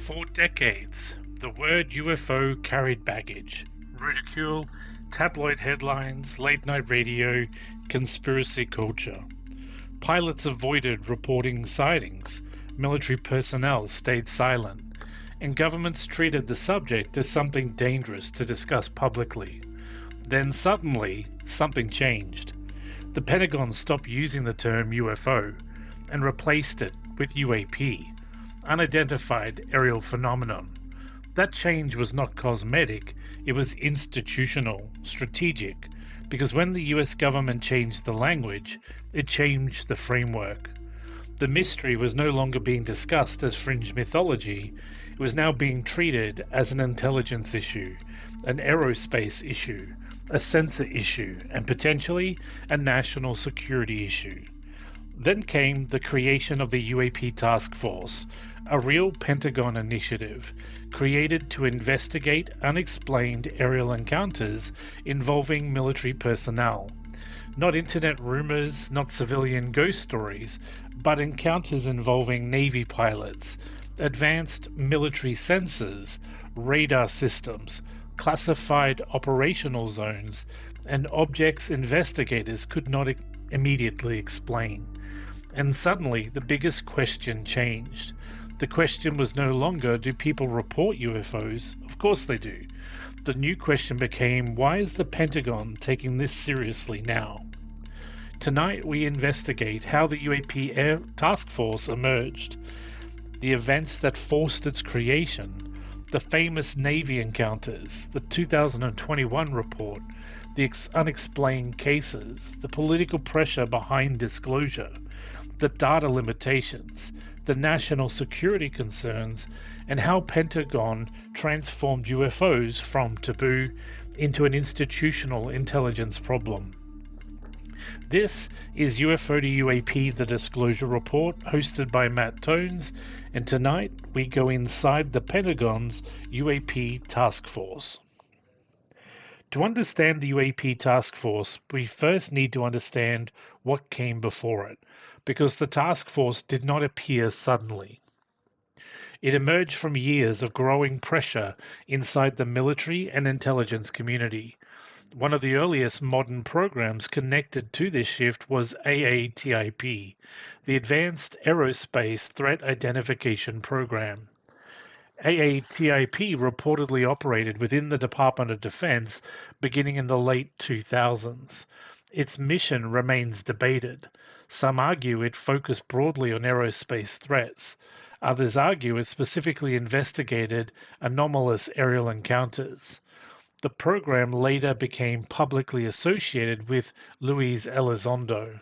For decades, the word UFO carried baggage, ridicule, tabloid headlines, late night radio, conspiracy culture. Pilots avoided reporting sightings, military personnel stayed silent, and governments treated the subject as something dangerous to discuss publicly. Then suddenly, something changed. The Pentagon stopped using the term UFO and replaced it with UAP, unidentified aerial phenomenon. That change was not cosmetic, it was institutional, strategic, because when the US government changed the language, it changed the framework. The mystery was no longer being discussed as fringe mythology, it was now being treated as an intelligence issue, an aerospace issue, a sensor issue, and potentially a national security issue. Then came the creation of the UAP Task Force, a real Pentagon initiative created to investigate unexplained aerial encounters involving military personnel. Not internet rumors, not civilian ghost stories, but encounters involving Navy pilots, advanced military sensors, radar systems, classified operational zones, and objects investigators could not immediately explain. And suddenly, the biggest question changed. The question was no longer, do people report UFOs? Of course they do. The new question became, why is the Pentagon taking this seriously now? Tonight we investigate how the UAP Task Force emerged, the events that forced its creation, the famous Navy encounters, the 2021 report, the unexplained cases, the political pressure behind disclosure, the data limitations, the national security concerns, and how Pentagon transformed UFOs from taboo into an institutional intelligence problem. This is UFO to UAP, the Disclosure Report, hosted by Matt Tones, and tonight we go inside the Pentagon's UAP Task Force. To understand the UAP Task Force, we first need to understand what came before it, because the task force did not appear suddenly. It emerged from years of growing pressure inside the military and intelligence community. One of the earliest modern programs connected to this shift was AATIP, the Advanced Aerospace Threat Identification Program. AATIP reportedly operated within the Department of Defense beginning in the late 2000s. Its mission remains debated. Some argue it focused broadly on aerospace threats. Others argue it specifically investigated anomalous aerial encounters. The program later became publicly associated with Luis Elizondo,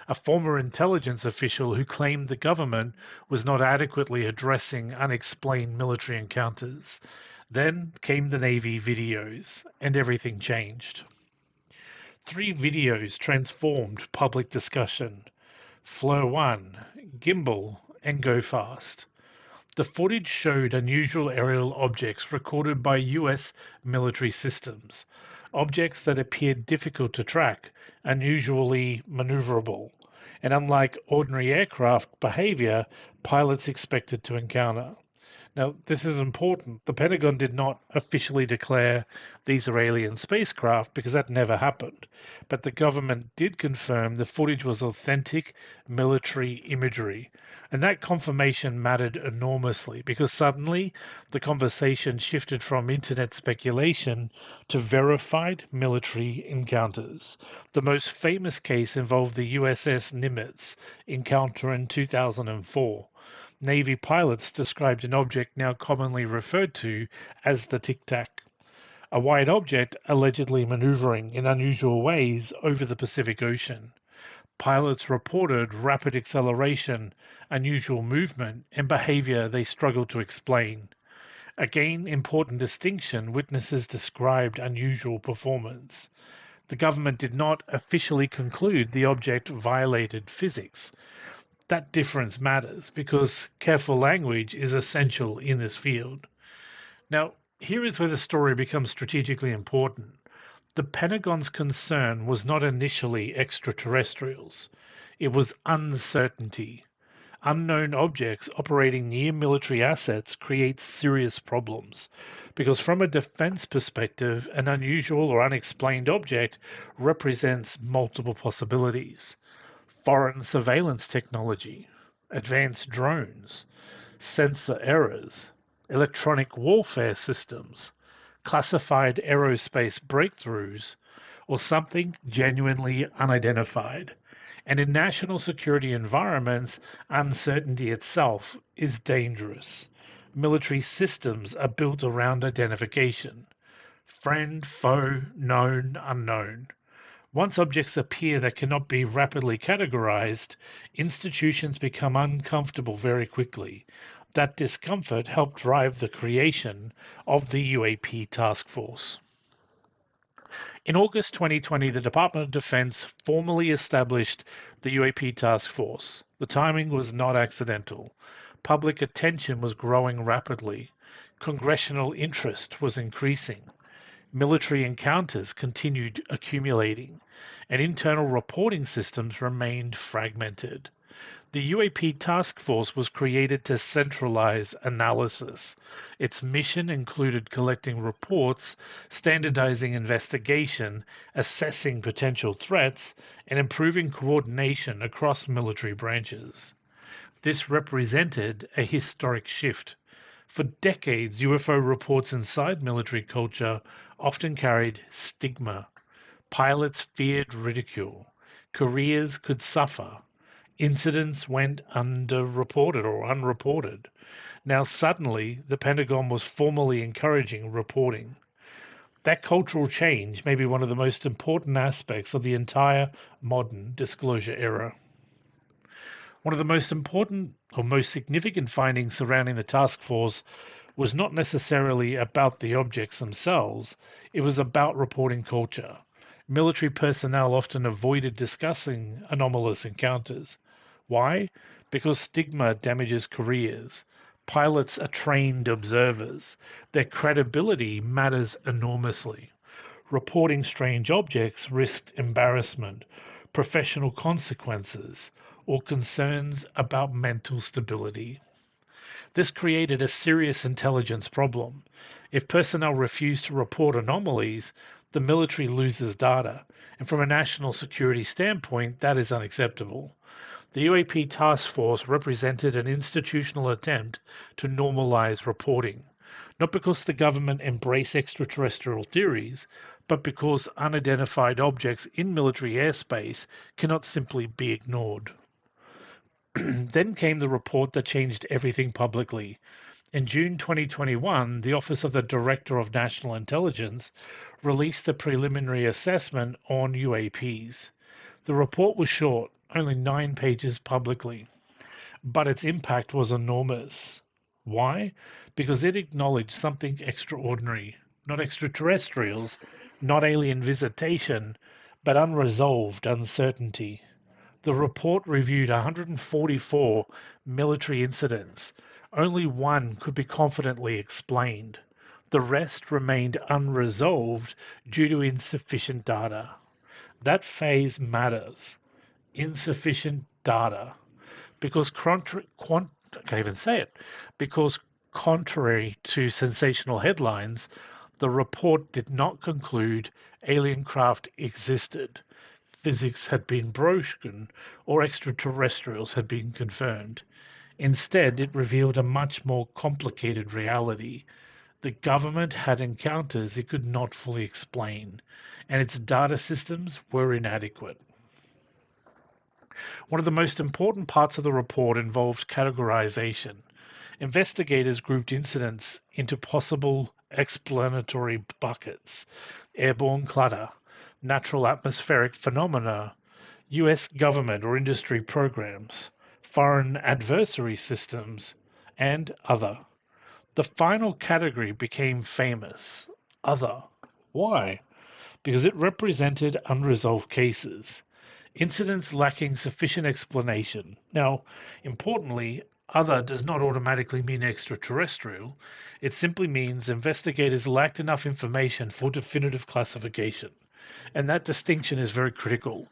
a former intelligence official who claimed the government was not adequately addressing unexplained military encounters. Then came the Navy videos, and everything changed. 3 videos transformed public discussion. Flow 1, Gimbal and GoFast. The footage showed unusual aerial objects recorded by US military systems, objects that appeared difficult to track, unusually maneuverable, and unlike ordinary aircraft behavior pilots expected to encounter. Now, this is important. The Pentagon did not officially declare these are alien spacecraft because that never happened. But the government did confirm the footage was authentic military imagery. And that confirmation mattered enormously because suddenly the conversation shifted from internet speculation to verified military encounters. The most famous case involved the USS Nimitz encounter in 2004. Navy pilots described an object now commonly referred to as the Tic Tac, a white object allegedly maneuvering in unusual ways over the Pacific Ocean. Pilots reported rapid acceleration, unusual movement, and behavior they struggled to explain. Again, important distinction, witnesses described unusual performance. The government did not officially conclude the object violated physics. That difference matters because careful language is essential in this field. Now, here is where the story becomes strategically important. The Pentagon's concern was not initially extraterrestrials, it was uncertainty. Unknown objects operating near military assets creates serious problems because, from a defense perspective, an unusual or unexplained object represents multiple possibilities: foreign surveillance technology, advanced drones, sensor errors, electronic warfare systems, classified aerospace breakthroughs, or something genuinely unidentified. And in national security environments, uncertainty itself is dangerous. Military systems are built around identification: friend, foe, known, unknown. Once objects appear that cannot be rapidly categorized, institutions become uncomfortable very quickly. That discomfort helped drive the creation of the UAP Task Force. In August 2020, the Department of Defense formally established the UAP Task Force. The timing was not accidental. Public attention was growing rapidly. Congressional interest was increasing. Military encounters continued accumulating, and internal reporting systems remained fragmented. The UAP Task Force was created to centralize analysis. Its mission included collecting reports, standardizing investigation, assessing potential threats, and improving coordination across military branches. This represented a historic shift. For decades, UFO reports inside military culture often carried stigma. Pilots feared ridicule. Careers could suffer. Incidents went underreported or unreported. Now, suddenly, the Pentagon was formally encouraging reporting. That cultural change may be one of the most important aspects of the entire modern disclosure era. One of the most important or most significant findings surrounding the task force was not necessarily about the objects themselves, it was about reporting culture. Military personnel often avoided discussing anomalous encounters. Why? Because stigma damages careers. Pilots are trained observers. Their credibility matters enormously. Reporting strange objects risked embarrassment, professional consequences, or concerns about mental stability. This created a serious intelligence problem. If personnel refuse to report anomalies, the military loses data, and from a national security standpoint, that is unacceptable. The UAP Task Force represented an institutional attempt to normalize reporting, not because the government embraced extraterrestrial theories, but because unidentified objects in military airspace cannot simply be ignored. Then came the report that changed everything publicly. In June 2021, the Office of the Director of National Intelligence released the preliminary assessment on UAPs. The report was short, only 9 pages publicly, but its impact was enormous. Why? Because it acknowledged something extraordinary: not extraterrestrials, not alien visitation, but unresolved uncertainty. The report reviewed 144 military incidents. Only one could be confidently explained. The rest remained unresolved due to insufficient data. That phase matters. Insufficient data. Because I can't even say it. Because contrary to sensational headlines, the report did not conclude alien craft existed, physics had been broken, or extraterrestrials had been confirmed. Instead, it revealed a much more complicated reality. The government had encounters it could not fully explain, and its data systems were inadequate. One of the most important parts of the report involved categorization. Investigators grouped incidents into possible explanatory buckets: airborne clutter, natural atmospheric phenomena, US government or industry programs, foreign adversary systems, and other. The final category became famous: other. Why? Because it represented unresolved cases, incidents lacking sufficient explanation. Now, importantly, other does not automatically mean extraterrestrial. It simply means investigators lacked enough information for definitive classification. And that distinction is very critical.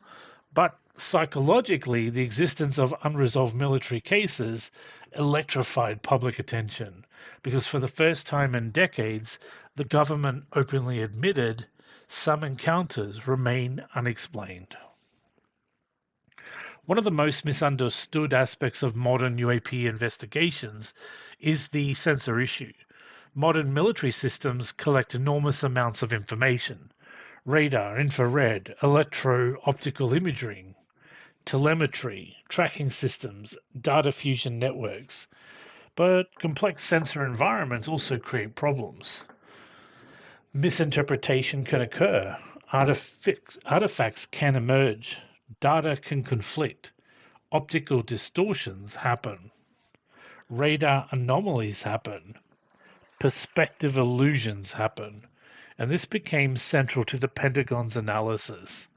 But Psychologically, the existence of unresolved military cases electrified public attention because for the first time in decades, the government openly admitted some encounters remain unexplained. One of the most misunderstood aspects of modern UAP investigations is the sensor issue. Modern military systems collect enormous amounts of information: radar, infrared, electro-optical imaging, telemetry, tracking systems, data fusion networks. But complex sensor environments also create problems. Misinterpretation can occur, artifacts can emerge, data can conflict, optical distortions happen, radar anomalies happen, perspective illusions happen, and this became central to the Pentagon's analysis.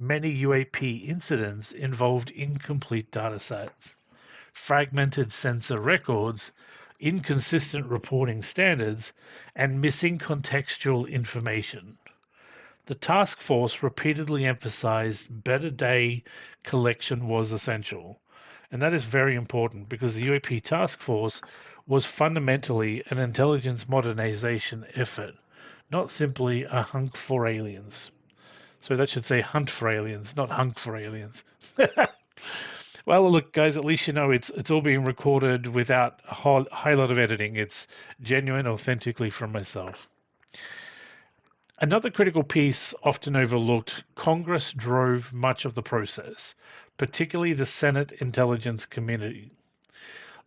Many UAP incidents involved incomplete datasets, fragmented sensor records, inconsistent reporting standards, and missing contextual information. The task force repeatedly emphasized better data collection was essential. And that is very important because the UAP task force was fundamentally an intelligence modernization effort, not simply a hunk for aliens. So that should say hunt for aliens, not hunk for aliens. Well, look, guys, at least you know it's all being recorded without a high lot of editing. It's genuine, authentically from myself. Another critical piece, often overlooked: Congress drove much of the process, particularly the Senate intelligence community.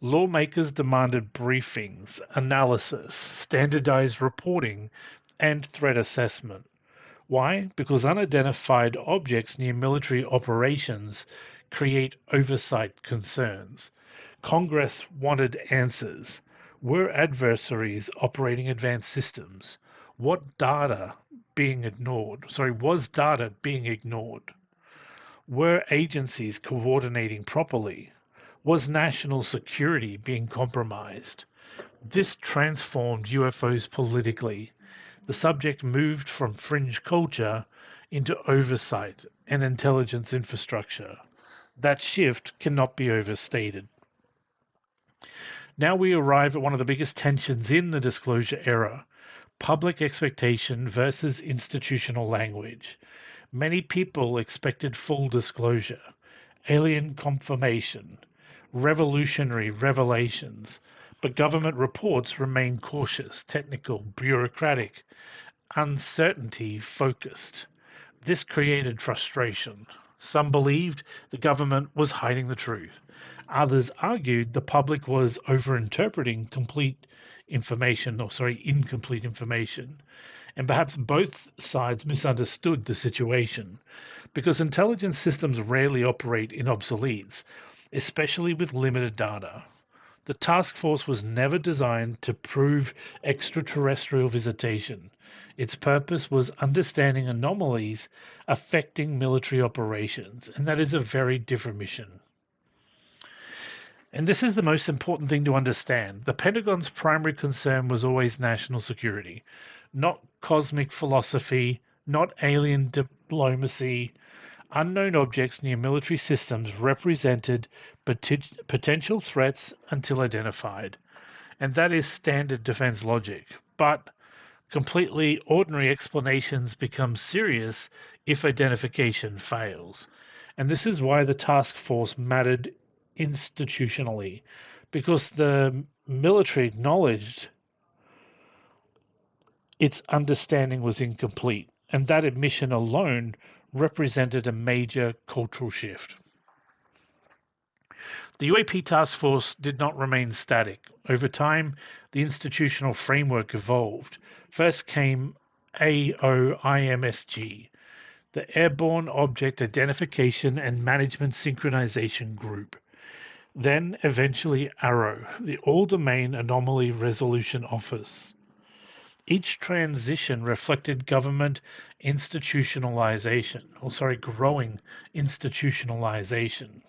Lawmakers demanded briefings, analysis, standardized reporting, and threat assessment. Why? Because unidentified objects near military operations create oversight concerns. Congress wanted answers. Were adversaries operating advanced systems? What data being ignored? Was data being ignored? Were agencies coordinating properly? Was national security being compromised? This transformed UFOs politically. The subject moved from fringe culture into oversight and intelligence infrastructure. That shift cannot be overstated. Now we arrive at one of the biggest tensions in the disclosure era: public expectation versus institutional language. Many people expected full disclosure, alien confirmation, revolutionary revelations, but government reports remain cautious, technical, bureaucratic, uncertainty focused. This created frustration. Some believed the government was hiding the truth. Others argued the public was overinterpreting incomplete information. And perhaps both sides misunderstood the situation, because intelligence systems rarely operate in obsoletes, especially with limited data. The task force was never designed to prove extraterrestrial visitation. Its purpose was understanding anomalies affecting military operations, and that is a very different mission. And this is the most important thing to understand. The Pentagon's primary concern was always national security, not cosmic philosophy, not alien diplomacy. Unknown objects near military systems represented potential threats until identified. And that is standard defense logic. But completely ordinary explanations become serious if identification fails. And this is why the task force mattered institutionally, because the military acknowledged its understanding was incomplete, and that admission alone represented a major cultural shift. The UAP task force did not remain static. Over time, the institutional framework evolved. First came AOIMSG, the Airborne Object Identification and Management Synchronization Group. Then, eventually, ARROW, the All-Domain Anomaly Resolution Office. Each transition reflected government growing institutionalization.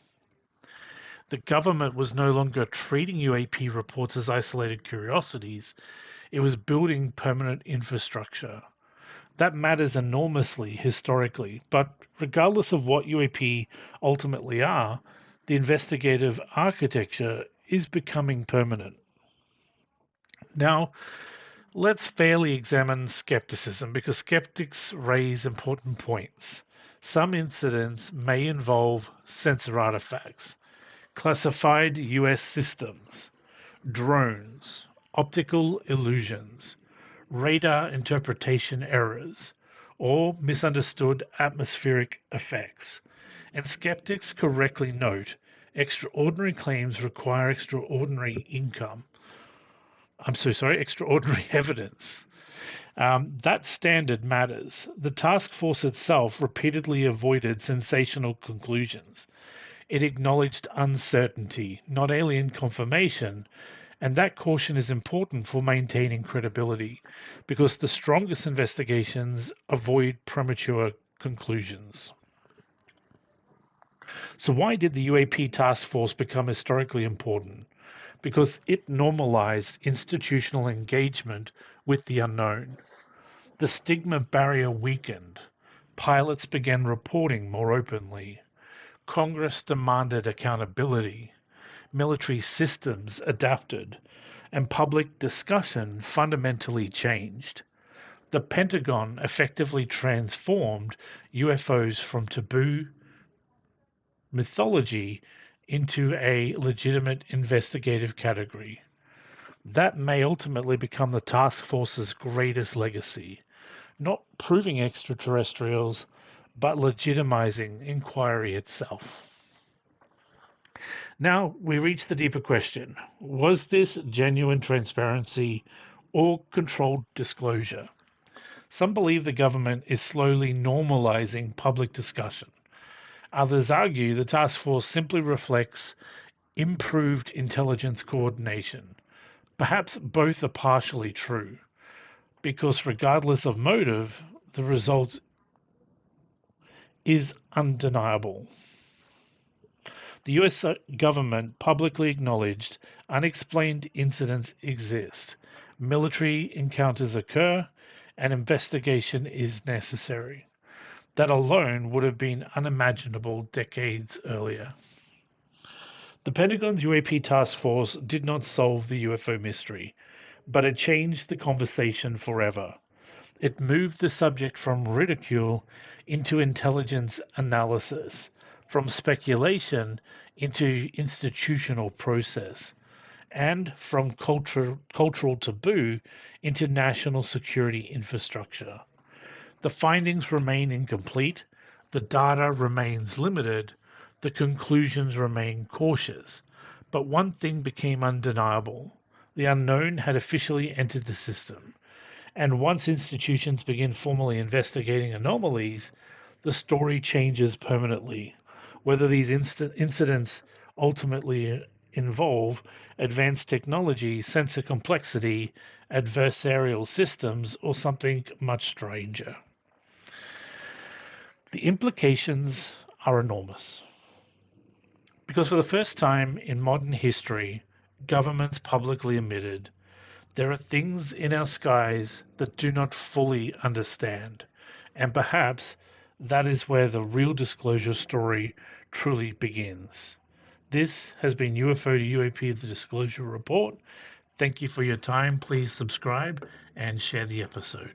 The government was no longer treating UAP reports as isolated curiosities, it was building permanent infrastructure. That matters enormously historically, but regardless of what UAP ultimately are, the investigative architecture is becoming permanent. Now, let's fairly examine skepticism because skeptics raise important points. Some incidents may involve sensor artifacts, classified US systems, drones, optical illusions, radar interpretation errors, or misunderstood atmospheric effects. And skeptics correctly note extraordinary claims require extraordinary income. Extraordinary evidence. That standard matters. The task force itself repeatedly avoided sensational conclusions. It acknowledged uncertainty, not alien confirmation, and that caution is important for maintaining credibility because the strongest investigations avoid premature conclusions. So, why did the UAP Task Force become historically important? Because it normalized institutional engagement with the unknown. The stigma barrier weakened. Pilots began reporting more openly. Congress demanded accountability. Military systems adapted. And public discussion fundamentally changed. The Pentagon effectively transformed UFOs from taboo mythology into a legitimate investigative category. That may ultimately become the task force's greatest legacy, not proving extraterrestrials, but legitimizing inquiry itself. Now we reach the deeper question. Was this genuine transparency or controlled disclosure? Some believe the government is slowly normalizing public discussion. Others argue the task force simply reflects improved intelligence coordination. Perhaps both are partially true, because regardless of motive, the result is undeniable. The US government publicly acknowledged unexplained incidents exist, military encounters occur, and investigation is necessary. That alone would have been unimaginable decades earlier. The Pentagon's UAP task force did not solve the UFO mystery, but it changed the conversation forever. It moved the subject from ridicule into intelligence analysis, from speculation into institutional process, and from cultural taboo into national security infrastructure. The findings remain incomplete, the data remains limited, the conclusions remain cautious. But one thing became undeniable. The unknown had officially entered the system. And once institutions begin formally investigating anomalies, the story changes permanently. Whether these incidents ultimately involve advanced technology, sensor complexity, adversarial systems, or something much stranger. The implications are enormous. Because for the first time in modern history, governments publicly admitted there are things in our skies that do not fully understand, and perhaps that is where the real disclosure story truly begins. This has been UFO to UAP, the Disclosure Report. Thank you for your time. Please subscribe and share the episode.